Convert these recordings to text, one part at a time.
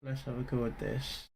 Let's have a go at this.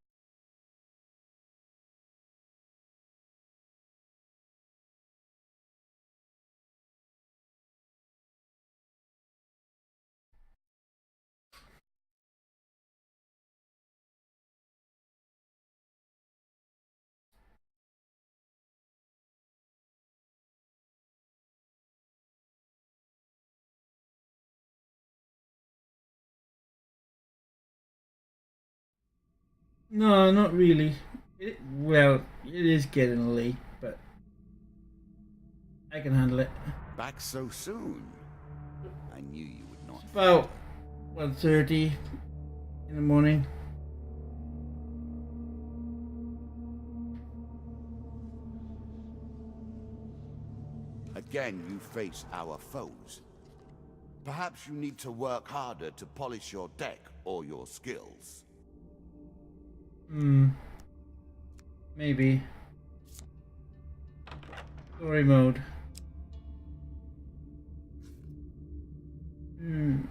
No, not really. Well, it is getting late, but I can handle it. Back so soon? I knew you would not. It's about 1:30 in the morning. Again, you face our foes. Perhaps you need to work harder to polish your deck or your skills. Maybe. Story mode. Queen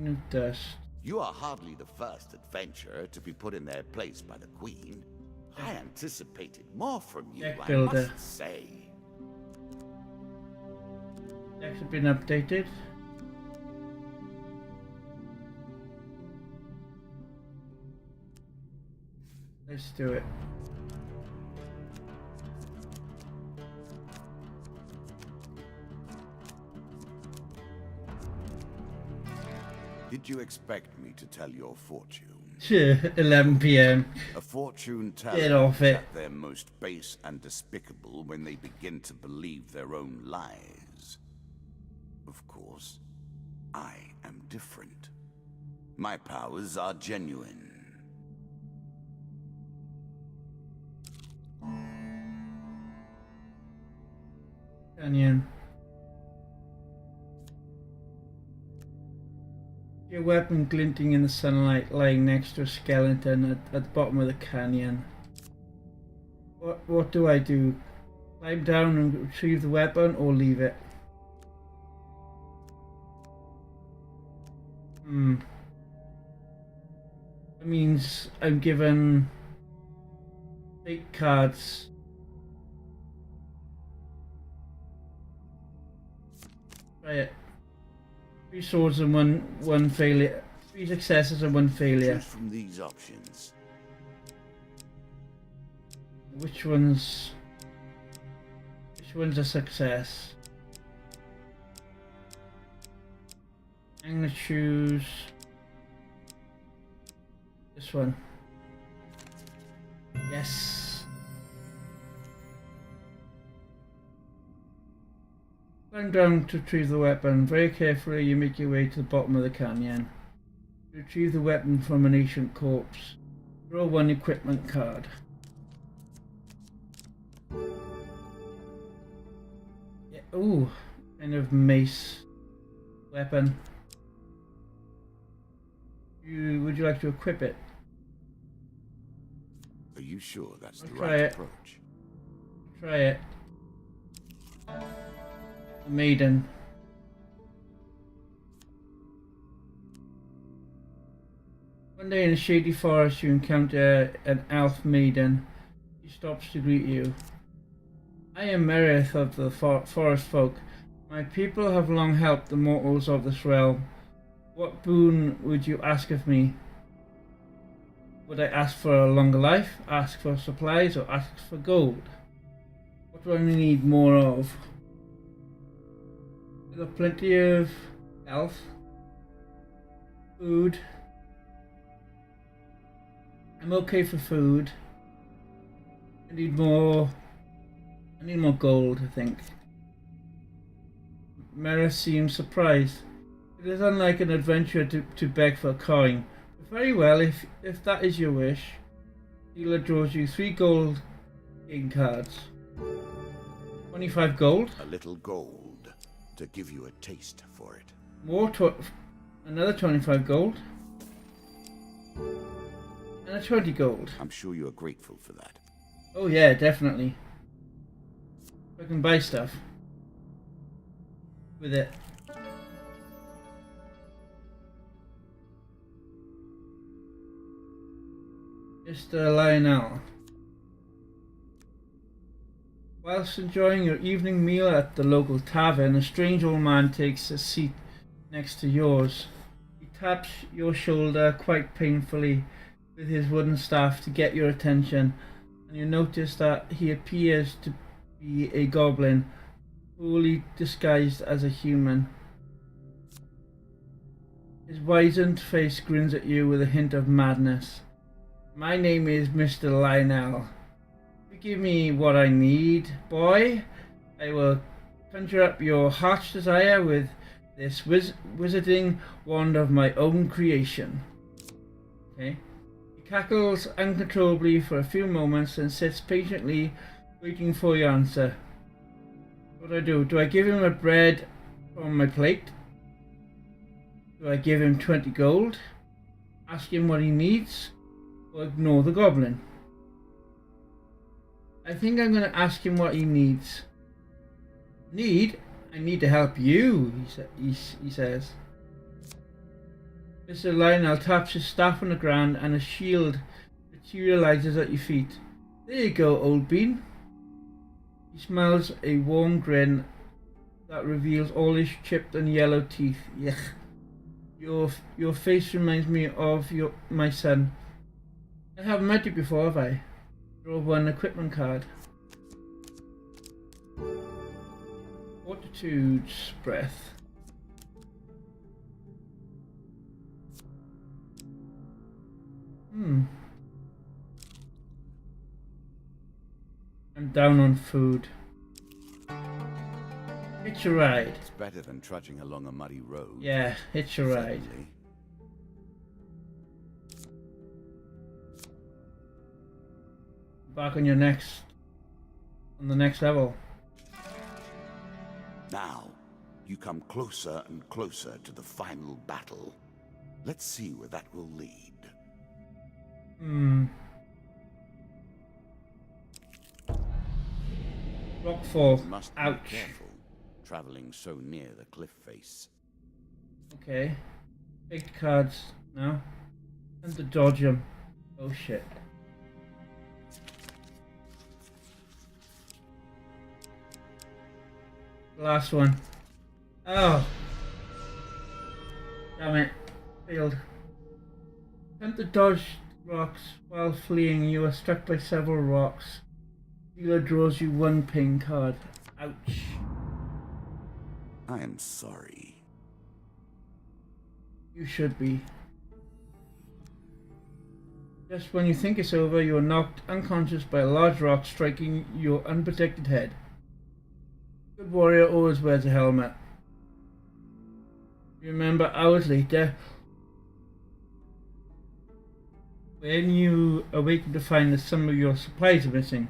of Dust. You are hardly the first adventurer to be put in their place by the Queen. I anticipated more from you, Deck I builder. must say. Decks have been updated. Let's do it. Did you expect me to tell your fortune? 11 p.m. A fortune Get teller off is it. at their most base and despicable when they begin to believe their own lies. Of course, I am different. My powers are genuine. Canyon. Your weapon glinting in the sunlight, lying next to a skeleton at the bottom of the canyon. What do I do? Climb down and retrieve the weapon, or leave it? That means I'm given 8 cards. Try it. 3 swords and one failure. 3 successes and 1 failure. Choose from these options. Which one's a success? I'm gonna choose this one. Yes. Climb down to retrieve the weapon. Very carefully you make your way to the bottom of the canyon. Retrieve the weapon from an ancient corpse. Draw 1 equipment card. Yeah, ooh, kind of mace weapon. Would you like to equip it? Are you sure that's the Try right it. approach? Try it. Maiden. One day in a shady forest you encounter an elf maiden. She stops to greet you. I am Merith of the forest folk. My people have long helped the mortals of this realm. What boon would you ask of me? Would I ask for a longer life, ask for supplies, or ask for gold? What do I need more of? There are plenty of health, food. I'm okay for food. I need more gold, I think. Mara seems surprised. It is unlike an adventurer to beg for a coin. Very well, if that is your wish. Dealer draws you 3 gold game cards. 25 gold. A little gold to give you a taste for it. Another 25 gold. And a 20 gold. I'm sure you are grateful for that. Oh yeah, definitely. I can buy stuff with it. . Mr. Lionel. Whilst enjoying your evening meal at the local tavern, a strange old man takes a seat next to yours. He taps your shoulder quite painfully with his wooden staff to get your attention, and you notice that he appears to be a goblin, fully disguised as a human. His wizened face grins at you with a hint of madness. My name is Mr. Lionel. Give me what I need, boy. I will conjure up your heart's desire with this wizarding wand of my own creation. Okay. He cackles uncontrollably for a few moments and sits patiently waiting for your answer. What do I do? Do I give him a bread from my plate? Do I give him 20 gold? Ask him what he needs? Or ignore the goblin? I think I'm going to ask him what he needs. Need? I need to help you, he says. Mr. Lionel taps his staff on the ground and a shield materializes at your feet. There you go, old bean. He smiles a warm grin that reveals all his chipped and yellow teeth. Yuck. Your face reminds me of my son. I haven't met you before, have I? Draw one equipment card. Fortitude's breath. I'm down on food. Hitch a ride. It's better than trudging along a muddy road. Yeah, hitch a ride. Certainly. Back on the next level. Now, you come closer and closer to the final battle. Let's see where that will lead. Rockfall. You must be Ouch. careful, traveling so near the cliff face. Okay. Take the cards now. And to dodge them. Oh shit. Last one. Oh. Damn it. Failed. Attempt to dodge rocks while fleeing. You are struck by several rocks. Dealer draws you one ping card. Ouch. I am sorry. You should be. Just when you think it's over, you are knocked unconscious by a large rock striking your unprotected head. Good warrior always wears a helmet. Remember, hours later, when you awaken to find that some of your supplies are missing,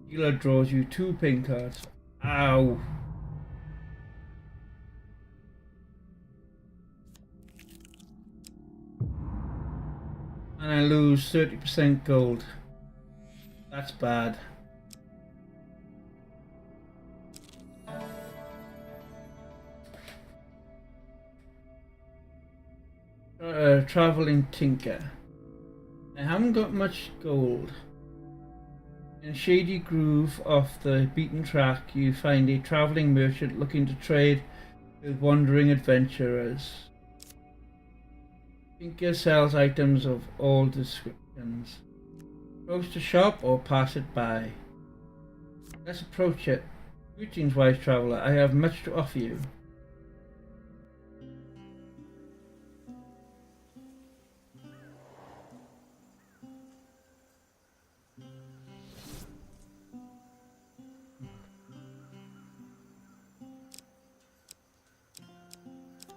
dealer draws you two ping cards. Ow. And I lose 30% gold. That's bad. Traveling tinker. I haven't got much gold. In a shady groove off the beaten track, you find a traveling merchant looking to trade with wandering adventurers. Tinker sells items of all descriptions. Approach the shop or pass it by. Let's approach it. Greetings, wise traveller. I have much to offer you.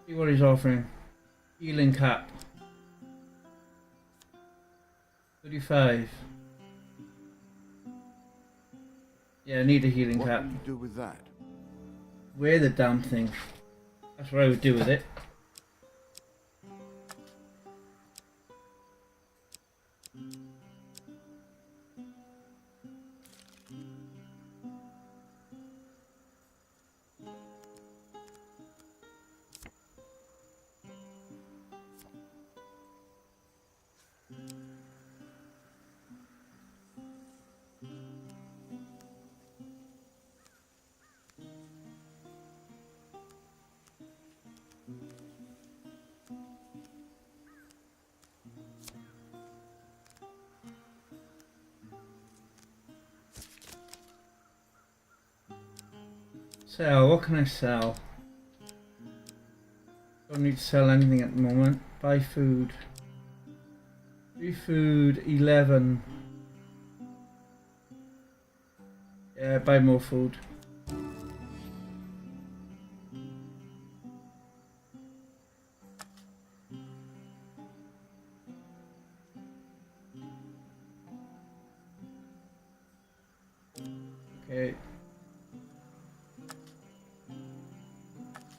See what he's offering. Healing cap. 35. Yeah, I need a healing cap. What will you do with that? Wear the damn thing. That's what I would do with it. Sell. What can I sell? Don't need to sell anything at the moment. Buy food. Free food 11. Yeah, buy more food. Okay.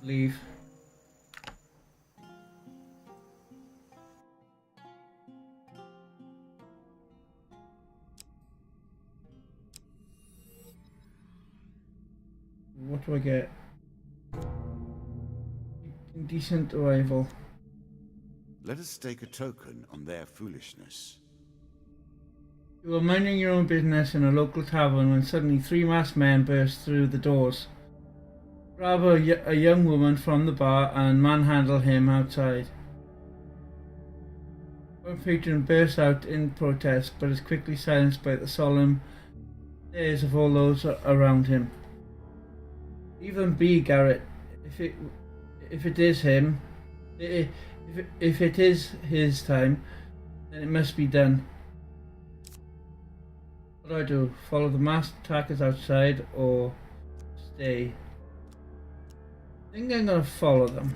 Leave. What do I get? Decent arrival. Let us stake a token on their foolishness. You were minding your own business in a local tavern when suddenly 3 masked men burst through the doors. Grab a young woman from the bar and manhandle him outside. One patron bursts out in protest, but is quickly silenced by the solemn stares of all those around him. Even be Garrett, if it is him, if it is his time, then it must be done. What do I do? Follow the masked attackers outside or stay? I think I'm gonna follow them.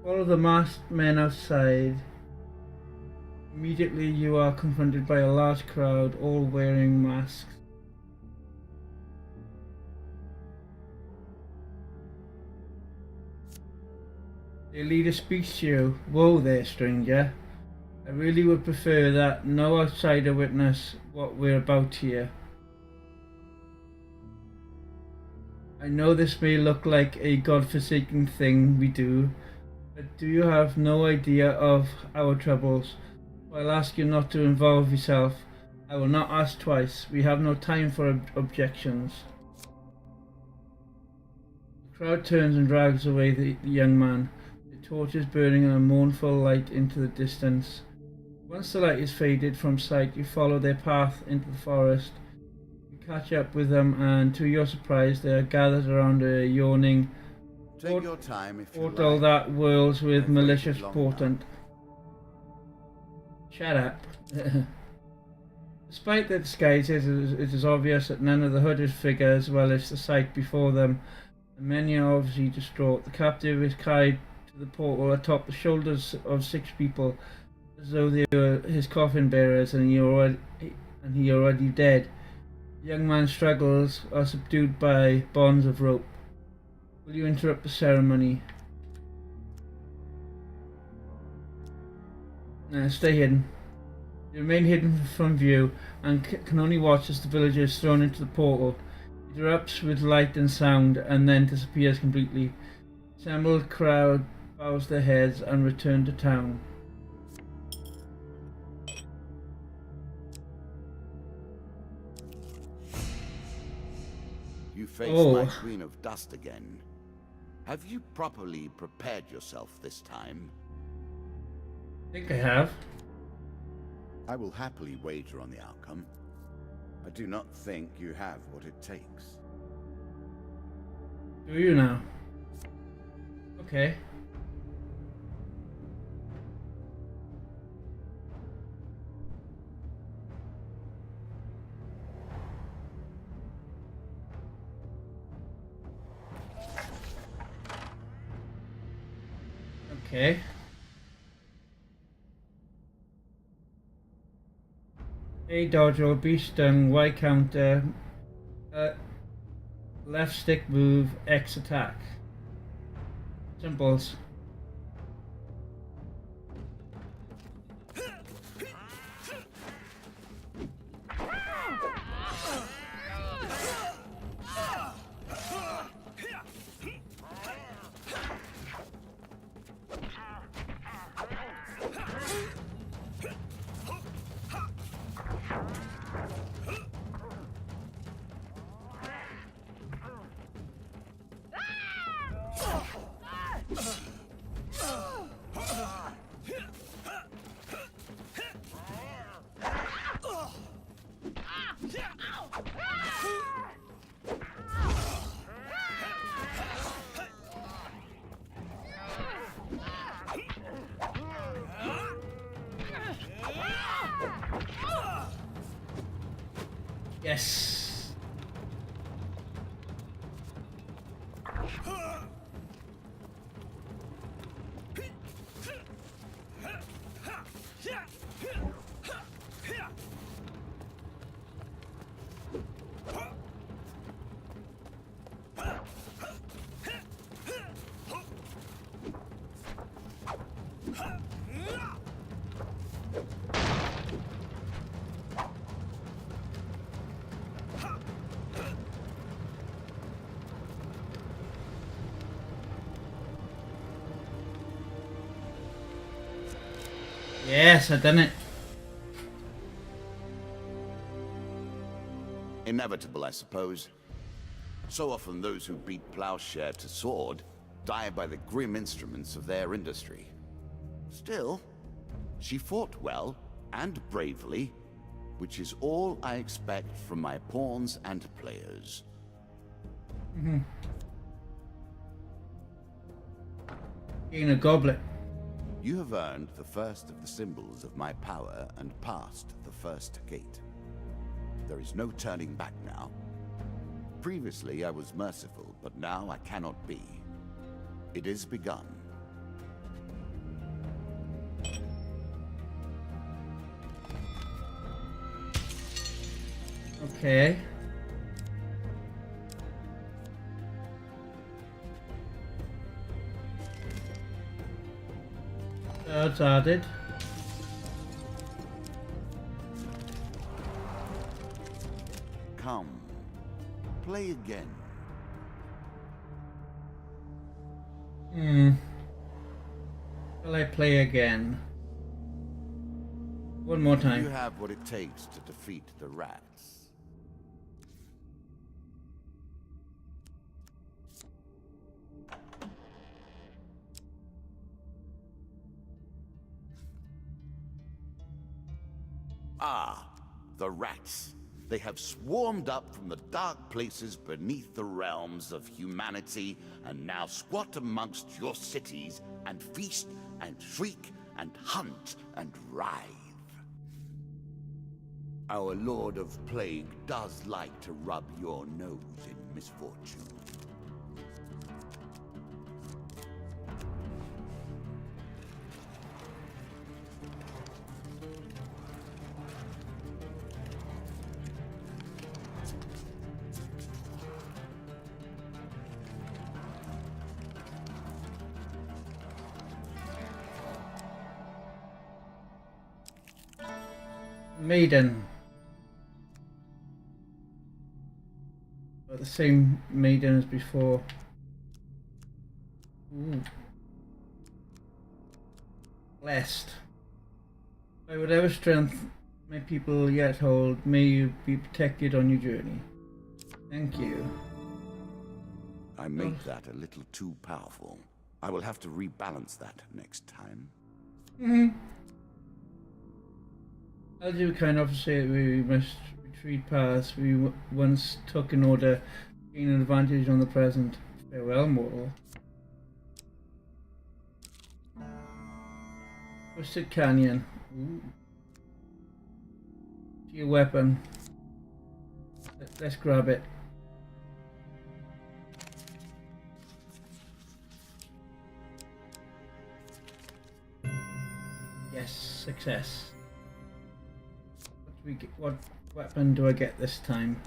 Follow the masked men outside. Immediately you are confronted by a large crowd, all wearing masks. Their leader speaks to you. Whoa there, stranger. I really would prefer that no outsider witness what we're about here. I know this may look like a godforsaken thing we do, but do you have no idea of our troubles? I'll ask you not to involve yourself. I will not ask twice. We have no time for objections. The crowd turns and drags away the young man, the torches burning in a mournful light into the distance. Once the light is faded from sight, you follow their path into the forest. You catch up with them, and to your surprise, they are gathered around a yawning Take your time if you portal like. that whirls with I've malicious waited long portent. Shut up. Despite their disguises, it is obvious that none of the hooded figures relish the sight before them, and many are obviously distraught. The captive is carried to the portal atop the shoulders of 6 people, as though they were his coffin bearers and he already dead. The young man struggles, are subdued by bonds of rope. Will you interrupt the ceremony? Stay hidden. You remain hidden from view and can only watch as the villager is thrown into the portal. It erupts with light and sound and then disappears completely. The assembled crowd bows their heads and return to town. You face my Queen of Dust again. Have you properly prepared yourself this time? I think I have. I will happily wager on the outcome. I do not think you have what it takes. Do you now? Okay. Okay. A dodge or be stung, Y counter, left stick move, X attack. Symbols. Yes. Yes, I done it. Inevitable, I suppose. So often those who beat plowshare to sword die by the grim instruments of their industry. Still, she fought well and bravely, which is all I expect from my pawns and players. Gain a goblet. You have earned the first of the symbols of my power and passed the first gate. There is no turning back now. Previously I was merciful, but now I cannot be. It is begun. Okay. That's added. Come, play again. Will I play again? One more You time. have what it takes to defeat the rats. Ah, the rats. They have swarmed up from the dark places beneath the realms of humanity and now squat amongst your cities and feast and shriek and hunt and writhe. Our Lord of Plague does like to rub your nose in misfortune. Maiden. The same maiden as before. Ooh. Blessed. By whatever strength my people yet hold, may you be protected on your journey. Thank you. I made that a little too powerful. I will have to rebalance that next time. As you kind of say, we must retreat paths we once took in order to gain an advantage on the present. Farewell, mortal. Twisted Canyon. Ooh. To your weapon. Let's grab it. Yes, success. What weapon do I get this time?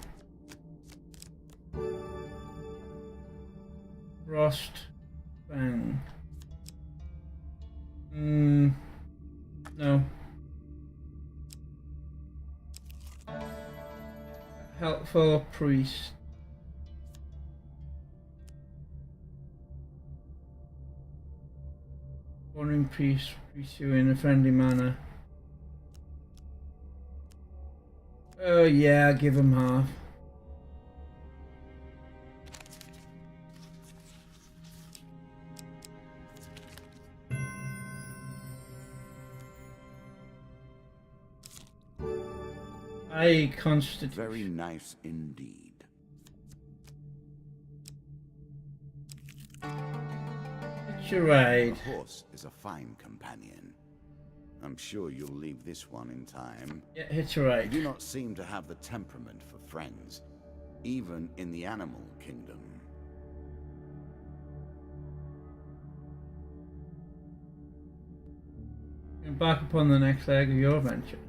Frost Fang. No. Helpful Priest. Warning Priest, greets you in a friendly manner. Oh yeah, give him half. I constitute. Very nice indeed. It's your ride. A horse is a fine companion. I'm sure you'll leave this one in time. Yeah, it's right. You do not seem to have the temperament for friends, even in the animal kingdom. Embark upon the next leg of your adventure.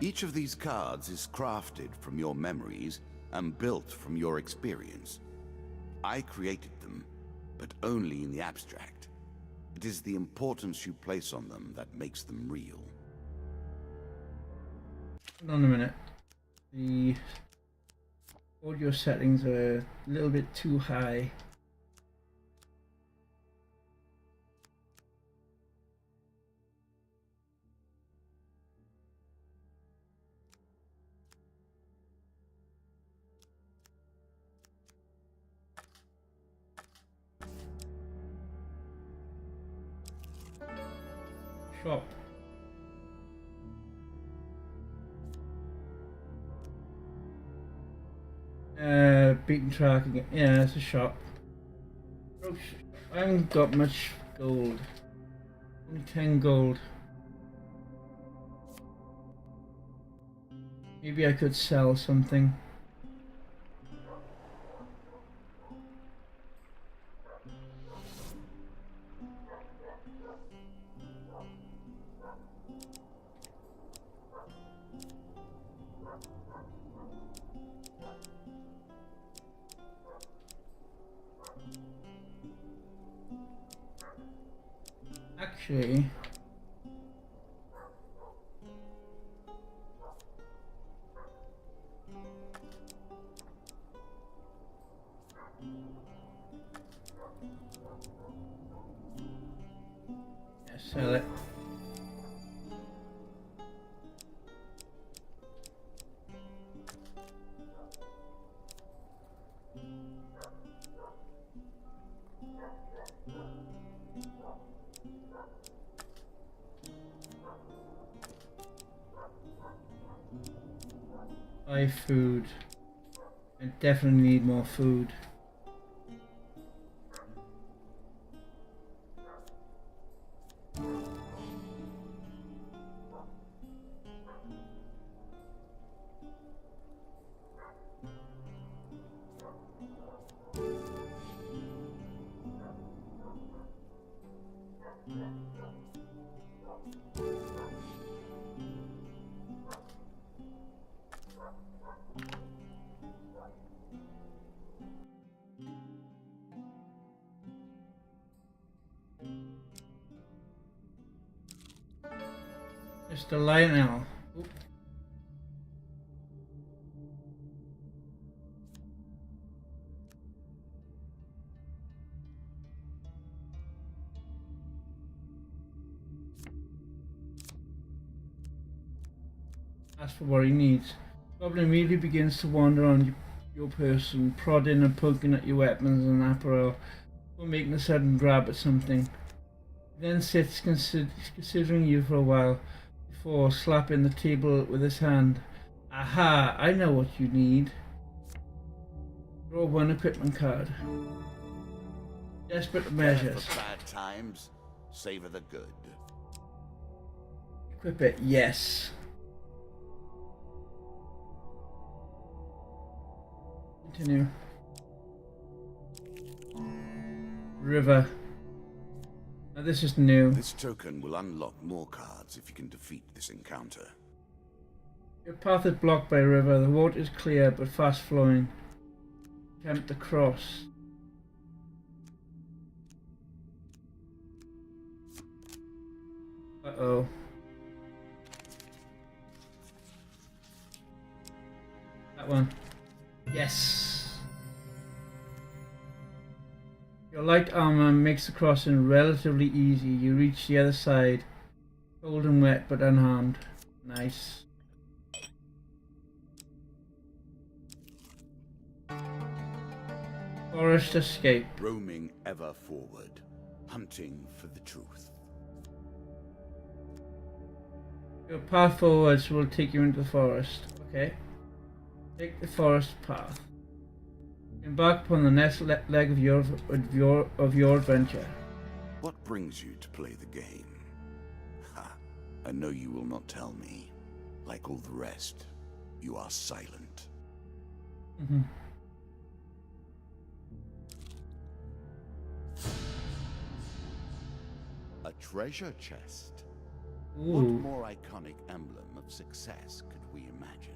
Each of these cards is crafted from your memories and built from your experience. I created them, but only in the abstract. It is the importance you place on them that makes them real. Hold on a minute. The audio settings are a little bit too high. Shop. Beaten track again. Yeah, it's a shop. I haven't got much gold. Only 10 gold. Maybe I could sell something. Actually, yeah, sell it. Buy food. I definitely need more food. Just a light now. Oop. Ask for what he needs. Goblin immediately begins to wander on your person, prodding and poking at your weapons and apparel, or making a sudden grab at something. He then sits considering you for a while, before slapping the table with his hand. Aha! I know what you need. Draw one equipment card. Desperate measures. For bad times, savor the good. Equip it. Yes. Continue. River. Now this is new. This token will unlock more cards if you can defeat this encounter. Your path is blocked by a river. The water is clear but fast flowing. Attempt to cross. Uh-oh. That one. Yes. Your light armor makes the crossing relatively easy. You reach the other side, cold and wet but unharmed. Nice. Forest escape. Roaming ever forward, hunting for the truth. Your path forwards will take you into the forest. Okay. Take the forest path. Embark upon the next leg of your adventure. What brings you to play the game? I know you will not tell me. Like all the rest, you are silent. Mm-hmm. A treasure chest. Ooh. What more iconic emblem of success could we imagine?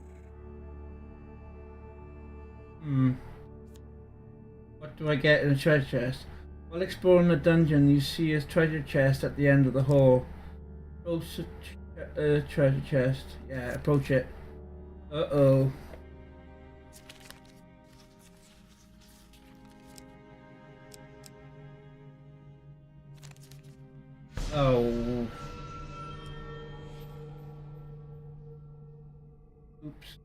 What do I get in a treasure chest? While exploring the dungeon, you see a treasure chest at the end of the hall. Approach the treasure chest. Yeah, approach it. Uh-oh. Oh. Oops.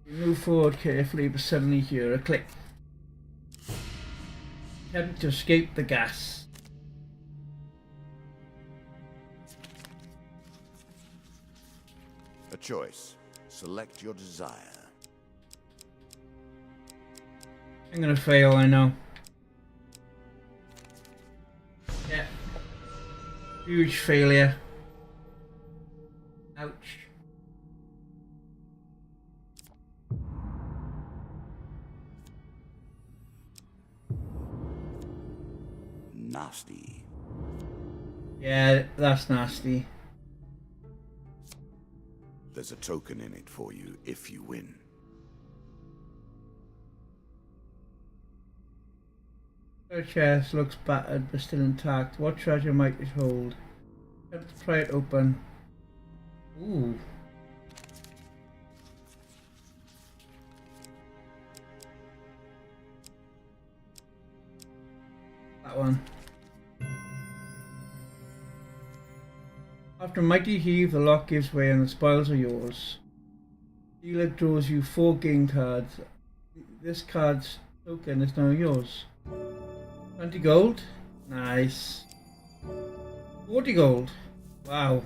You move forward carefully, but suddenly you hear a click. Attempt to escape the gas. A choice. Select your desire. I'm gonna fail, I know. Yeah. Huge failure. Ouch. Nasty. Yeah, that's nasty. There's a token in it for you if you win. Her chest looks battered but still intact. What treasure might it hold? Attempt to pry it open. Ooh. That one. After a mighty heave, the lock gives way and the spoils are yours. Dealer draws you 4 game cards. This card's token is now yours. 20 gold? Nice. 40 gold. Wow.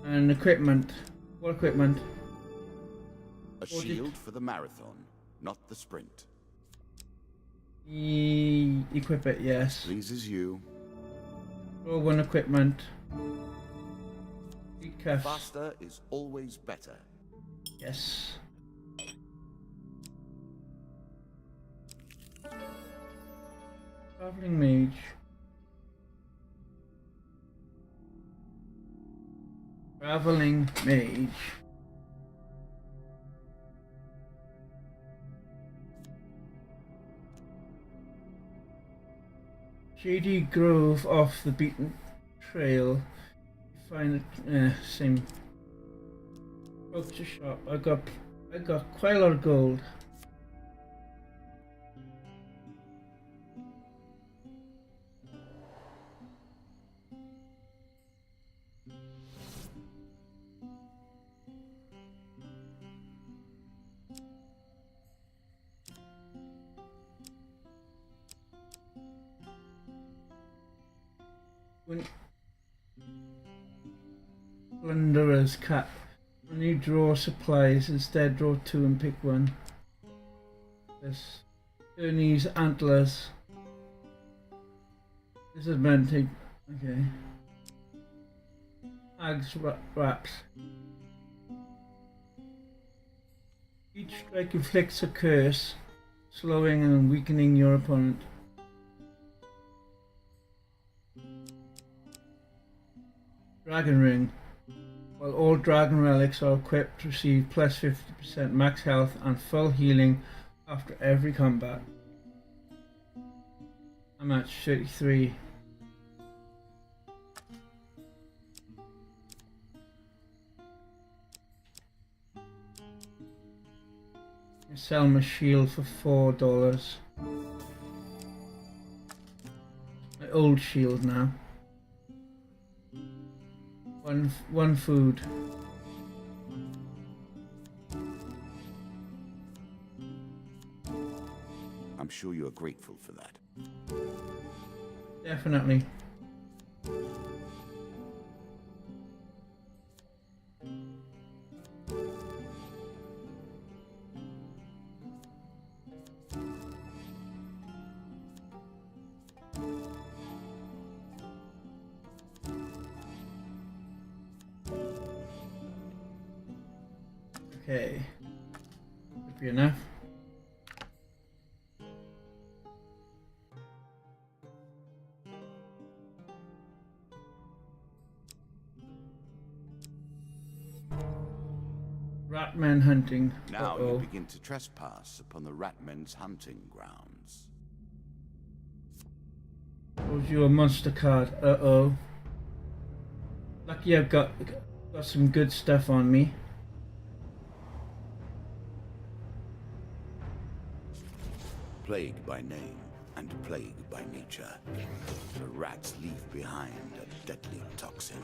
And equipment. What equipment? A 40. shield for the marathon, not the sprint. Equip it, yes. Pleases you. Roll 1 equipment. Beat cuffs. Faster is always better. Yes. Traveling mage. Traveling mage. Shady grove off the beaten trail. You find it same. Approach the shop. I got quite a lot of gold. When Plunderer's cap. When you draw supplies, instead draw 2 and pick 1. This Ernie's antlers. Disadvantage. Okay. Hag's wraps. Each strike inflicts a curse, slowing and weakening your opponent. Dragon Ring. While all dragon relics are equipped, receive plus 50% max health and full healing after every combat. I'm at 33. I sell my shield for $4. My old shield now. One food. I'm sure you are grateful for that. Definitely. Okay. Should be enough. Ratman hunting. Now Uh-oh. you begin to trespass upon the Ratmen's hunting grounds. Shows you a monster card. Uh-oh. Lucky I've got some good stuff on me. Plague by name and plague by nature, the rats leave behind a deadly toxin.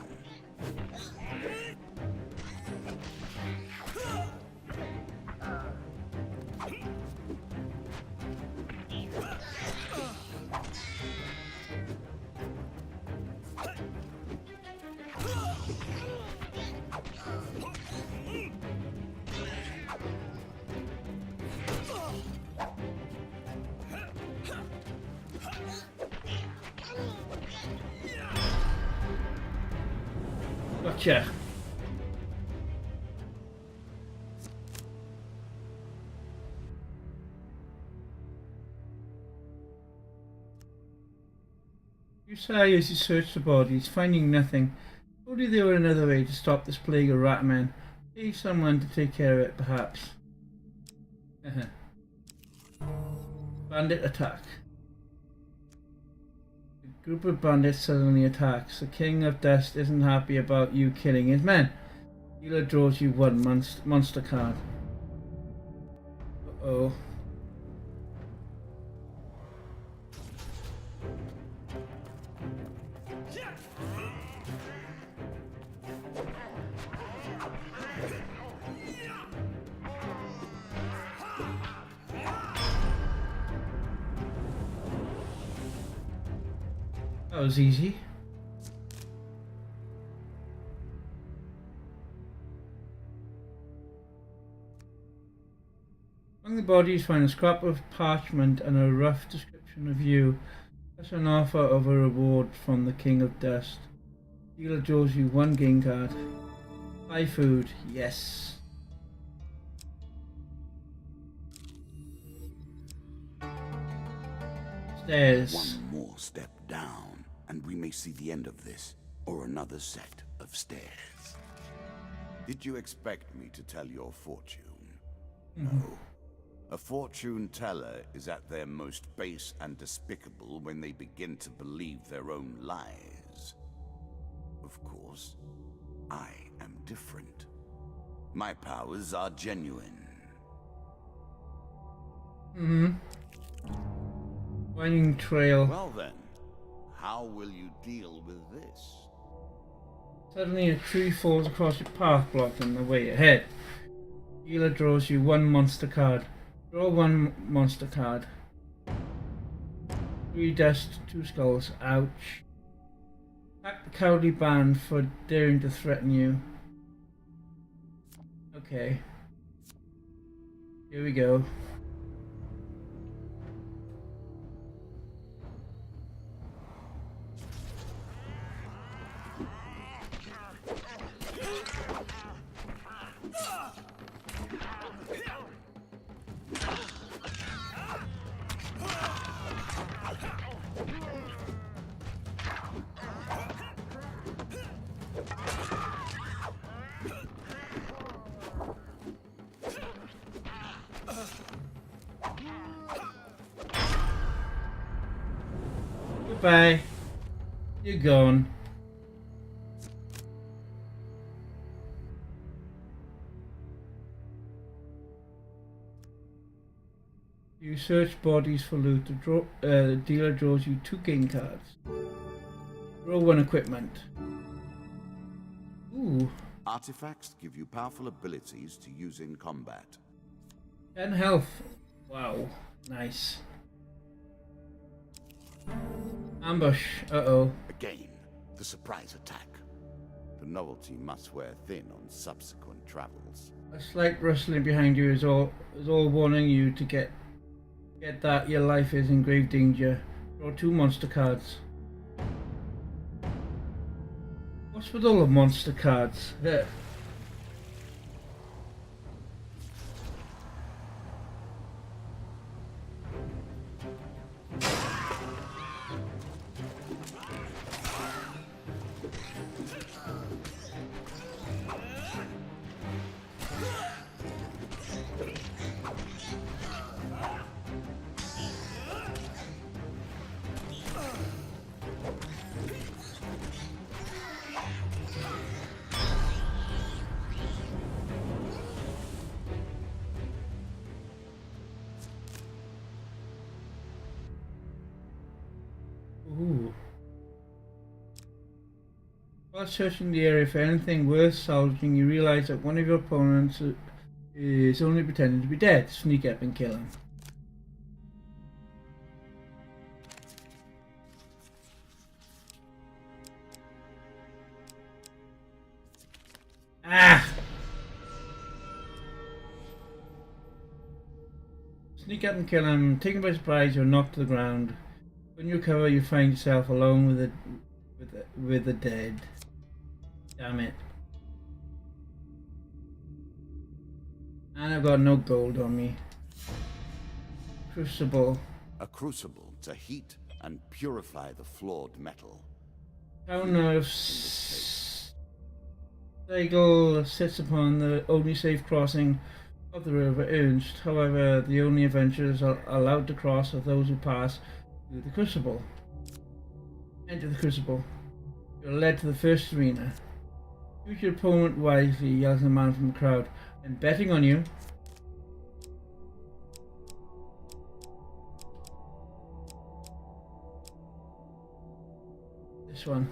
Gotcha. You say as you search the bodies, finding nothing. Only there were another way to stop this plague of ratmen. Pay someone to take care of it, perhaps. Bandit attack. A group of bandits suddenly attacks. The King of Dust isn't happy about you killing his men. Dealer draws you one monster card. Uh-oh. That was easy. Among the bodies, find a scrap of parchment and a rough description of you. That's an offer of a reward from the King of Dust. Dealer draws you one game card. Buy food, yes. Stairs. One more step down, and we may see the end of this, or another set of stairs. Did you expect me to tell your fortune? No. A fortune teller is at their most base and despicable when they begin to believe their own lies. Of course, I am different. My powers are genuine. Winding trail. Well then, how will you deal with this? Suddenly a tree falls across your path, blocking the way ahead. Dealer draws you one monster card. Draw one monster card. 3 dust, 2 skulls. Ouch. Attack the cowardly band for daring to threaten you. Okay. Here we go. Goodbye. You're gone. You search bodies for loot. The dealer draws you 2 game cards. Draw 1 equipment. Ooh. Artifacts give you powerful abilities to use in combat. 10 health. Wow. Nice. Ambush. Uh-oh. Again, the surprise attack. The novelty must wear thin on subsequent travels. A slight rustling behind you is all warning you to get that your life is in grave danger. Draw 2 monster cards. What's with all the monster cards? Ooh. While searching the area for anything worth salvaging, you realize that one of your opponents is only pretending to be dead. Sneak up and kill him. Ah! Sneak up and kill him. Taken by surprise, you're knocked to the ground. When you recover, you find yourself alone with the dead. Damn it. And I've got no gold on me. Crucible. A crucible to heat and purify the flawed metal. Town of Segal sits upon the only safe crossing of the river Ernst. However, the only adventurers are allowed to cross are those who pass through the crucible. Enter the crucible. You're led to the first arena. Choose your opponent wisely, yells a man from the crowd. I'm betting on you. This one.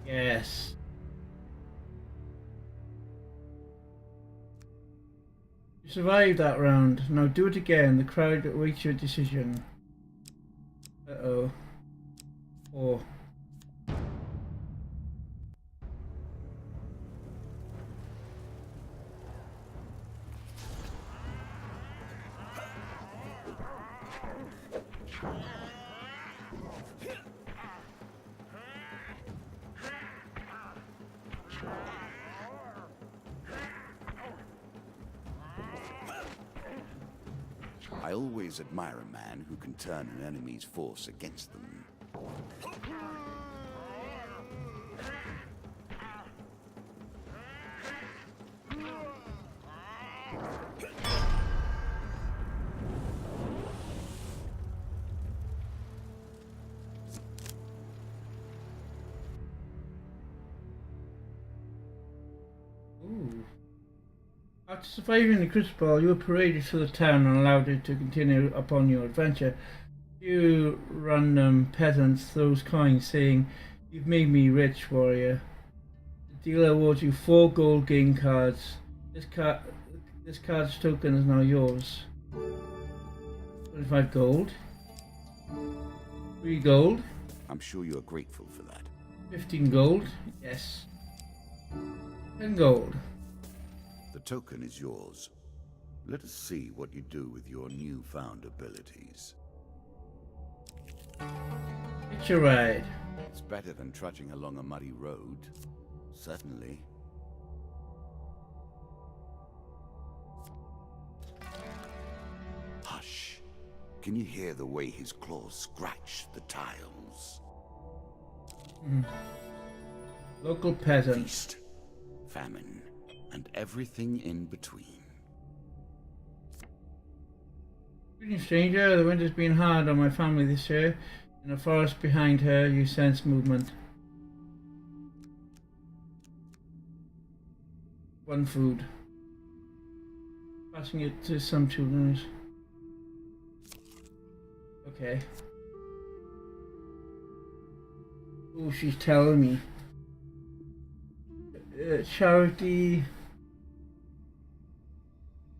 Yes. You survived that round. Now do it again. The crowd awaits your decision. Uh-oh. Oh. I always admire a man who can turn an enemy's force against them. Ooh. After surviving the crucible, you were paraded through the town and allowed to continue upon your adventure. Few random peasants throws coins, saying, "You've made me rich, warrior." The dealer awards you 4 gold game cards. This card's token is now yours. 25 gold. 3 gold. I'm sure you're grateful for that. 15 gold. Yes. 10 gold. The token is yours. Let us see what you do with your newfound abilities. Hitch a ride. It's better than trudging along a muddy road. Certainly. Hush. Can you hear the way his claws scratch the tiles? Local peasant. Feast, famine, and everything in between. Greetings, stranger. The winter's been hard on my family this year. In the forest behind her, you sense movement. 1 food. Passing it to some children. Okay. Oh, she's telling me. Charity,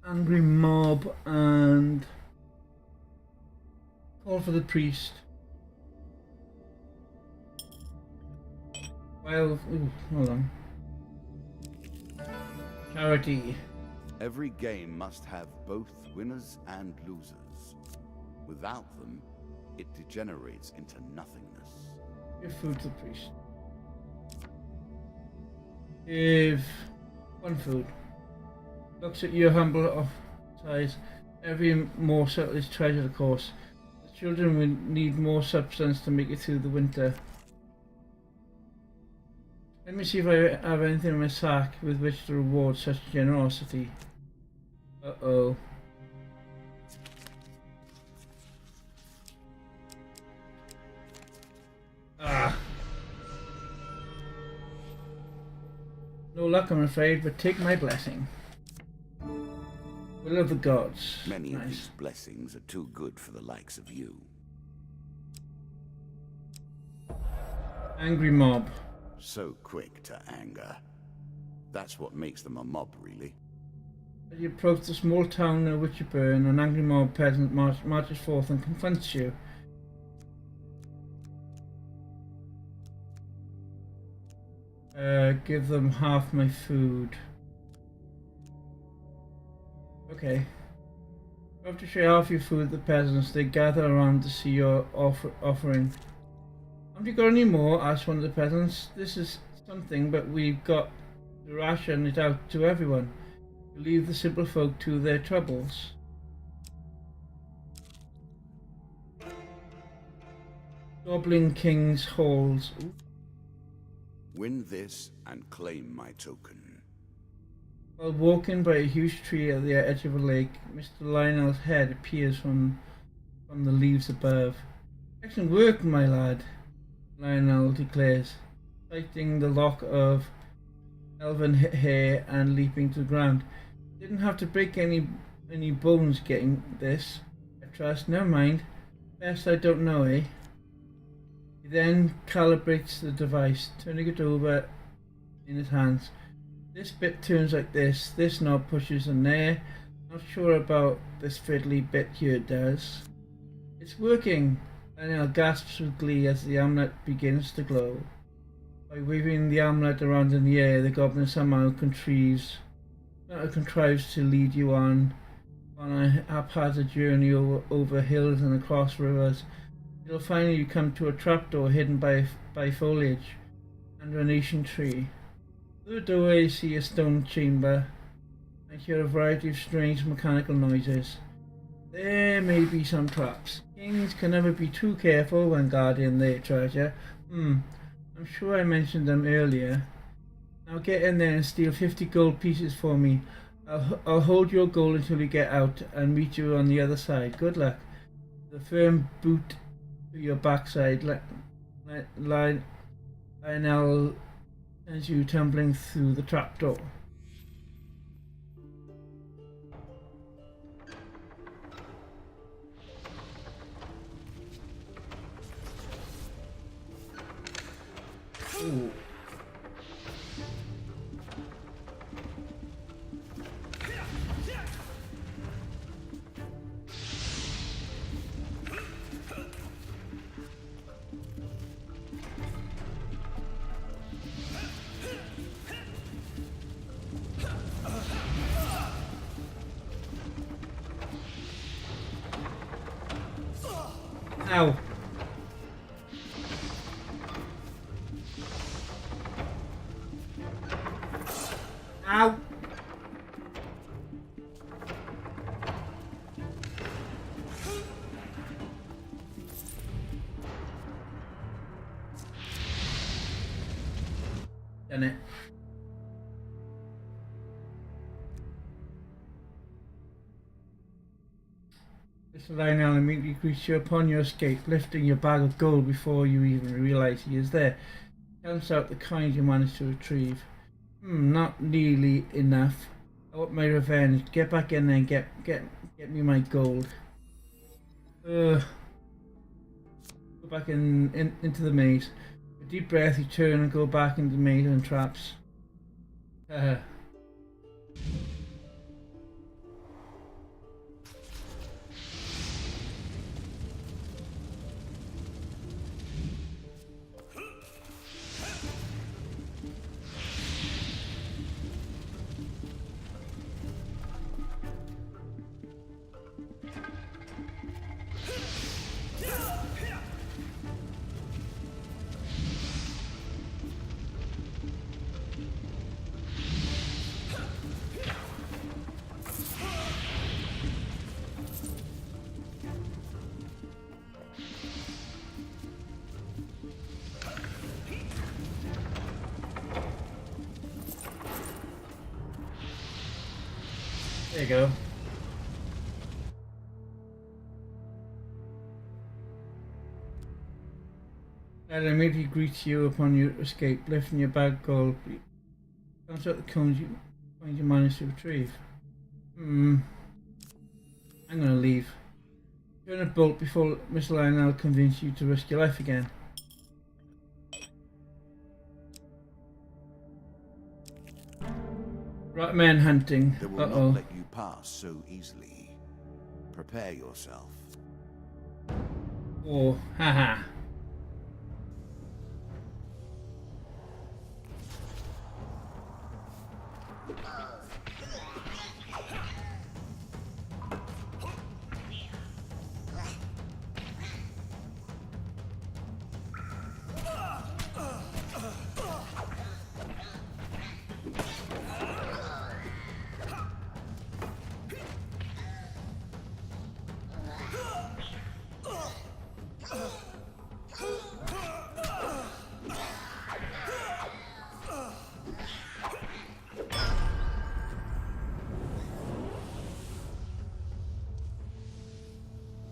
angry mob, and call for the priest. Well, ooh, hold on. Charity. Every game must have both winners and losers. Without them, it degenerates into nothingness. Give food to the priest. Give 1 food. Looks at your humble size. Every morsel is treasured, of course. The Children will need more substance to make it through the winter. Let me see if I have anything in my sack with which to reward such generosity. Uh-oh. Ah. No luck, I'm afraid, but take my blessing. Will of the gods. Many Nice. of these blessings are too good for the likes of you. Angry mob. So quick to anger. That's what makes them a mob, really. As you approach the small town of Witcherburn, an angry mob peasant marches forth and confronts you. Give them half my food. Okay. After share half your food with the peasants, they gather around to see your offering. Haven't you got any more? Asked one of the peasants. This is something, but we've got to ration it out to everyone. To leave the simple folk to their troubles. Goblin King's Halls. Ooh. Win this and claim my token. While walking by a huge tree at the edge of a lake, Mr. Lionel's head appears from the leaves above. Excellent work, my lad, Lionel declares, sighting the lock of elven hair and leaping to the ground. Didn't have to break any bones getting this, I trust. Never mind. Best I don't know, eh? He then calibrates the device, turning it over in his hands. This bit turns like this. This knob pushes in there. Not sure about this fiddly bit here does. It's working! Daniel gasps with glee as the amulet begins to glow. By waving the amulet around in the air, the goblin somehow contrives to lead you on a haphazard journey over hills and across rivers. You'll finally come to a trapdoor hidden by foliage under an ancient tree. Through the doorway you see a stone chamber and hear a variety of strange mechanical noises. There may be some traps. Kings can never be too careful when guarding their treasure. I'm sure I mentioned them earlier. Now get in there and steal 50 gold pieces for me. I'll hold your gold until you get out and meet you on the other side. Good luck. The firm boot to your backside. Lionel sends you tumbling through the trapdoor. Ooh. Ow. Ow. Done it. Mr. Lionel immediately greets you upon your escape, lifting your bag of gold before you even realise he is there. Counts out the kind you managed to retrieve. Not nearly enough. I want my revenge. Get back in there and get me my gold. Go back into the maze. With a deep breath, you turn and go back into the maze and traps. you go. I'll immediately greet you upon your escape, lifting your bag gold. Counts out the coins you managed to retrieve. I'm gonna leave. Turn a bolt before Miss Lionel convince you to risk your life again. Right, man hunting. They will not let you pass so easily. Prepare yourself. Oh, haha.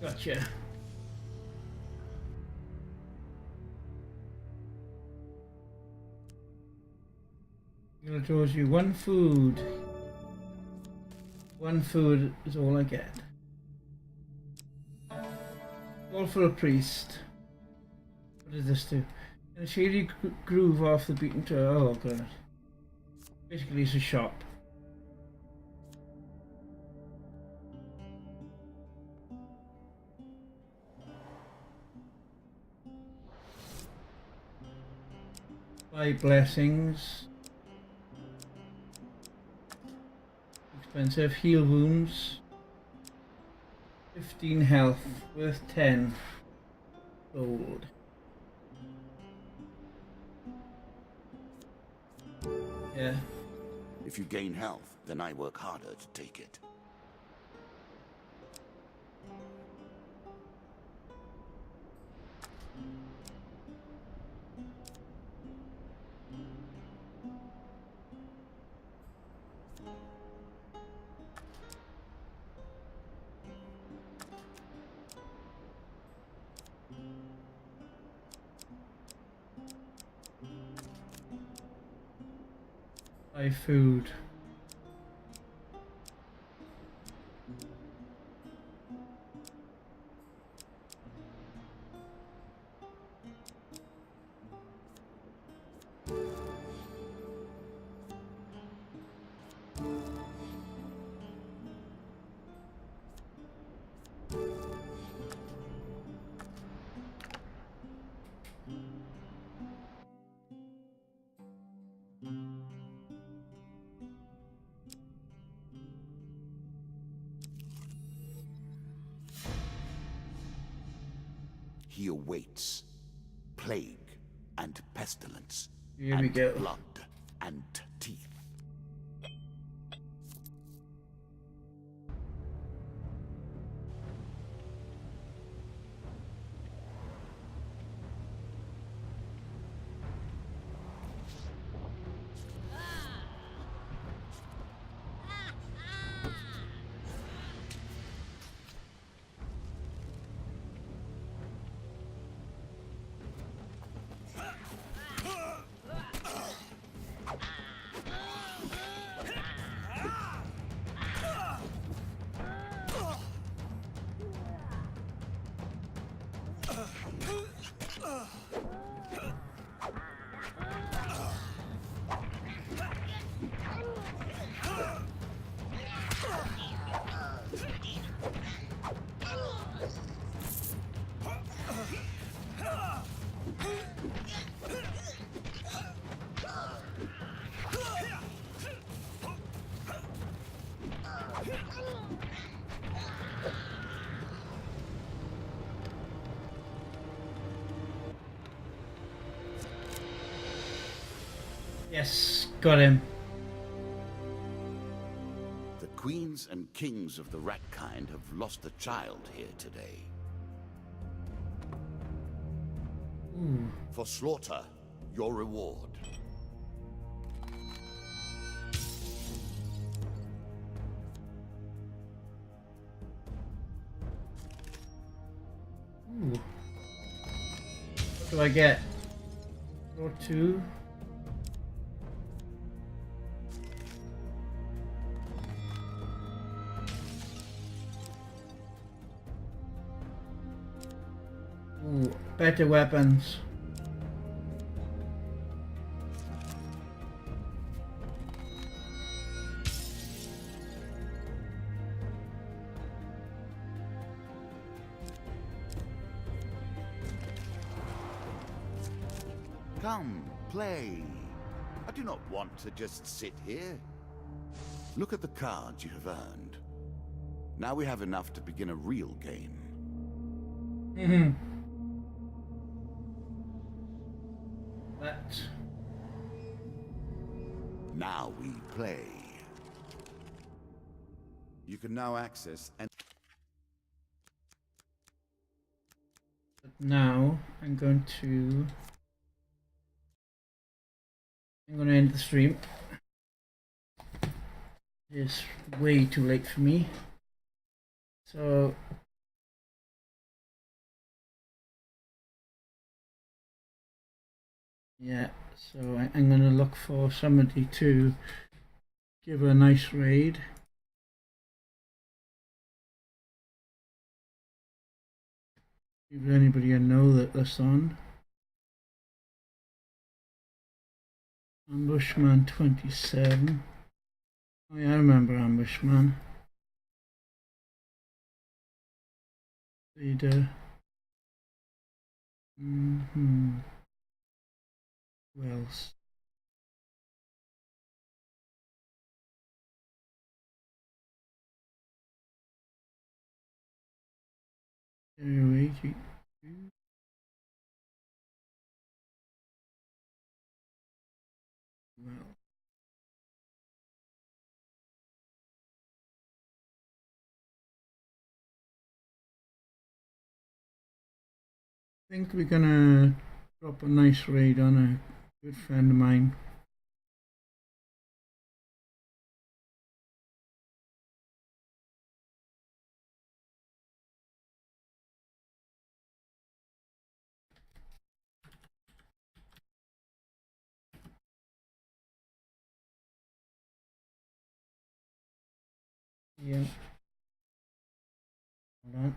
Gotcha. I'm gonna toss you one food. One food is all I get. All for a priest. What does this do? In a shady groove off the beaten trail. Oh god. Basically it's a shop. Buy blessings. Expensive. Heal wounds. 15 health. Worth 10 gold. Yeah. If you gain health, then I work harder to take it. Buy food. He awaits plague and pestilence, Here we go. blood and teeth. Yes, got him. The queens and kings of the rat kind have lost a child here today. Ooh. For slaughter, your reward. do I get? Draw 2. Ooh, better weapons. Come, play. I do not want to just sit here. Look at the cards you have earned. Now we have enough to begin a real game. That. Now we play. You can now access and Now I'm going to end the stream. It's way too late for me. So yeah, so I'm gonna look for somebody to give a nice raid. If anybody I know that's on. Ambushman 27. Oh yeah, I remember Ambushman. Leader. Who else? Well, I think we're gonna drop a nice raid on a good friend of mine. Yeah. Hold on.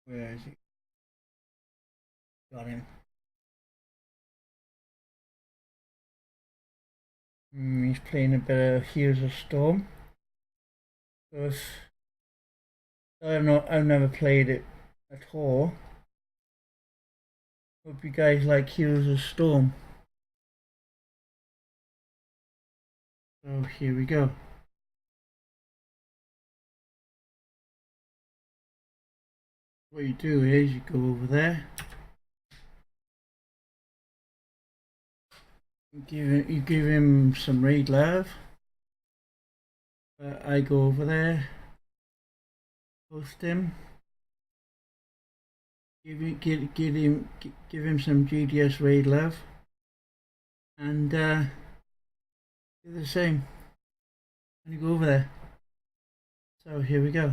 Where is he? Got him. He's playing a bit of Here's a Storm. So if I've never played it at all. Hope you guys like Heroes of Storm. So here we go. What you do is you go over there. You give him some raid love. I go over there. Host him. Give him some GDS raid love. And do the same. And you go over there. So here we go.